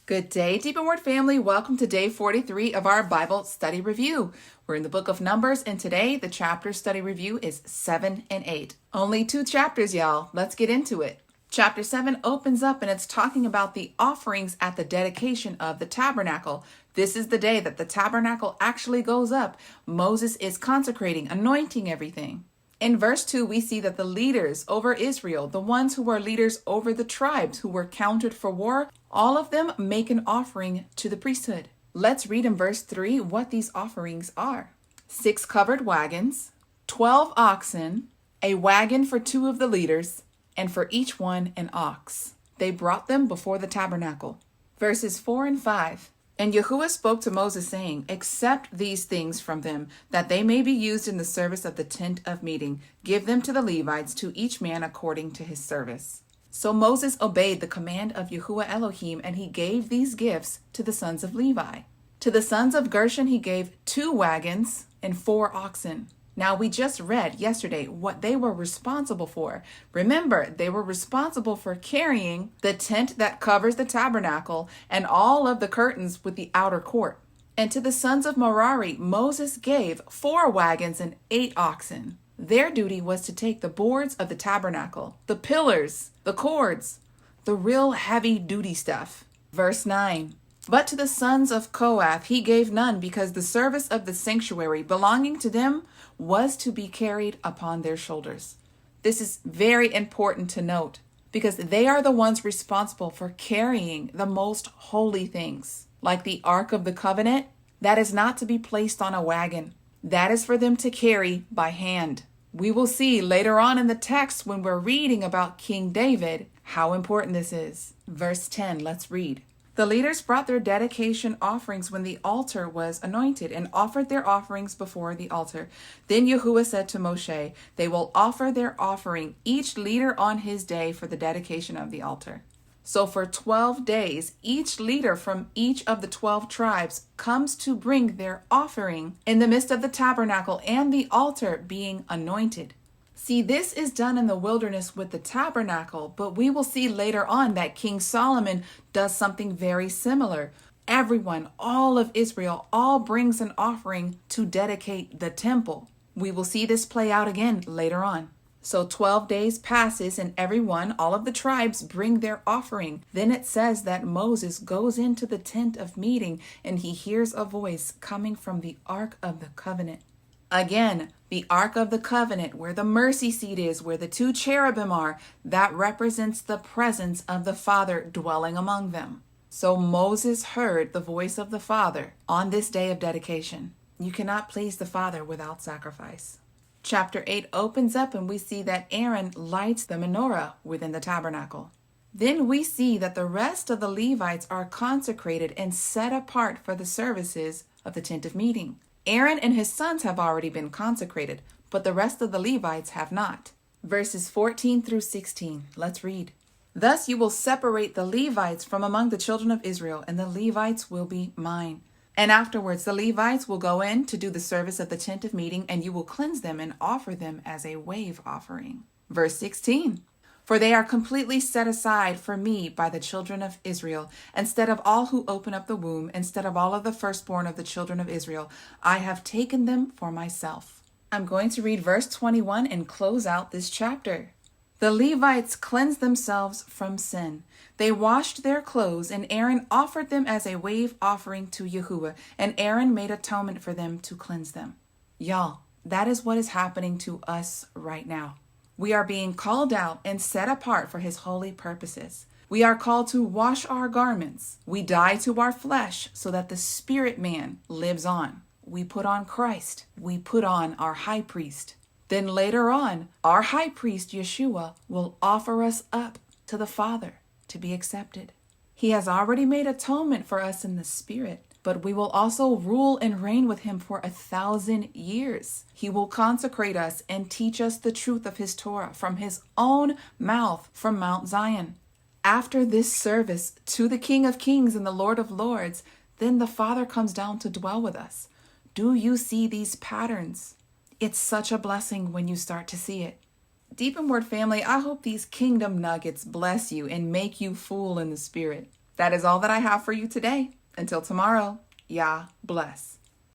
Good day, DEEPNWORD family. Welcome to day 43 of our Bible study review. We're in the book of Numbers, and today the chapter study review is 7 and 8. Only 2 chapters, y'all. Let's get into it. Chapter 7 opens up and it's talking about the offerings at the dedication of the tabernacle. This is the day that the tabernacle actually goes up. Moses is consecrating, anointing everything. In verse 2, we see that the leaders over Israel, the ones who were leaders over the tribes who were counted for war, all of them make an offering to the priesthood. Let's read in verse 3 what these offerings are. 6 covered wagons, 12 oxen, a wagon for 2 of the leaders, and for each one an ox. They brought them before the tabernacle. Verses 4 and 5. And Yahuah spoke to Moses, saying, Accept these things from them, that they may be used in the service of the tent of meeting. Give them to the Levites, to each man according to his service. So Moses obeyed the command of Yahuah Elohim, and he gave these gifts to the sons of Levi. To the sons of Gershon he gave 2 wagons and 4 oxen. Now, we just read yesterday what they were responsible for. Remember, they were responsible for carrying the tent that covers the tabernacle and all of the curtains with the outer court. And to the sons of Merari, Moses gave 4 wagons and 8 oxen. Their duty was to take the boards of the tabernacle, the pillars, the cords, the real heavy duty stuff. Verse 9. But to the sons of Kohath he gave none, because the service of the sanctuary belonging to them was to be carried upon their shoulders. This is very important to note, because they are the ones responsible for carrying the most holy things, like the Ark of the Covenant. That is not to be placed on a wagon. That is for them to carry by hand. We will see later on in the text when we're reading about King David how important this is. Verse 10, let's read. The leaders brought their dedication offerings when the altar was anointed and offered their offerings before the altar. Then Yahuah said to Moshe, They will offer their offering, each leader on his day, for the dedication of the altar. So for 12 days, each leader from each of the 12 tribes comes to bring their offering in the midst of the tabernacle and the altar being anointed. See, this is done in the wilderness with the tabernacle, but we will see later on that King Solomon does something very similar. Everyone, all of Israel, all brings an offering to dedicate the temple. We will see this play out again later on. So 12 days passes and everyone, all of the tribes, bring their offering. Then it says that Moses goes into the tent of meeting and he hears a voice coming from the Ark of the Covenant. Again, the Ark of the Covenant, where the mercy seat is, where the 2 cherubim are, that represents the presence of the Father dwelling among them. So Moses heard the voice of the Father on this day of dedication. You cannot please the Father without sacrifice. Chapter 8 opens up and we see that Aaron lights the menorah within the tabernacle. Then we see that the rest of the Levites are consecrated and set apart for the services of the tent of meeting. Aaron and his sons have already been consecrated, but the rest of the Levites have not. Verses 14 through 16, let's read. Thus you will separate the Levites from among the children of Israel, and the Levites will be mine. And afterwards the Levites will go in to do the service of the tent of meeting, and you will cleanse them and offer them as a wave offering. Verse 16. For they are completely set aside for me by the children of Israel. Instead of all who open up the womb, instead of all of the firstborn of the children of Israel, I have taken them for myself. I'm going to read verse 21 and close out this chapter. The Levites cleansed themselves from sin. They washed their clothes, and Aaron offered them as a wave offering to Yahuah, and Aaron made atonement for them to cleanse them. Y'all, that is what is happening to us right now. We are being called out and set apart for his holy purposes. We are called to wash our garments. We die to our flesh so that the spirit man lives on. We put on Christ. We put on our high priest. Then later on, our high priest Yeshua will offer us up to the Father to be accepted. He has already made atonement for us in the spirit, but we will also rule and reign with him for 1,000 years. He will consecrate us and teach us the truth of his Torah from his own mouth from Mount Zion. After this service to the King of Kings and the Lord of Lords, then the Father comes down to dwell with us. Do you see these patterns? It's such a blessing when you start to see it. DEEPNWORD family, I hope these kingdom nuggets bless you and make you full in the spirit. That is all that I have for you today. Until tomorrow, Yah bless.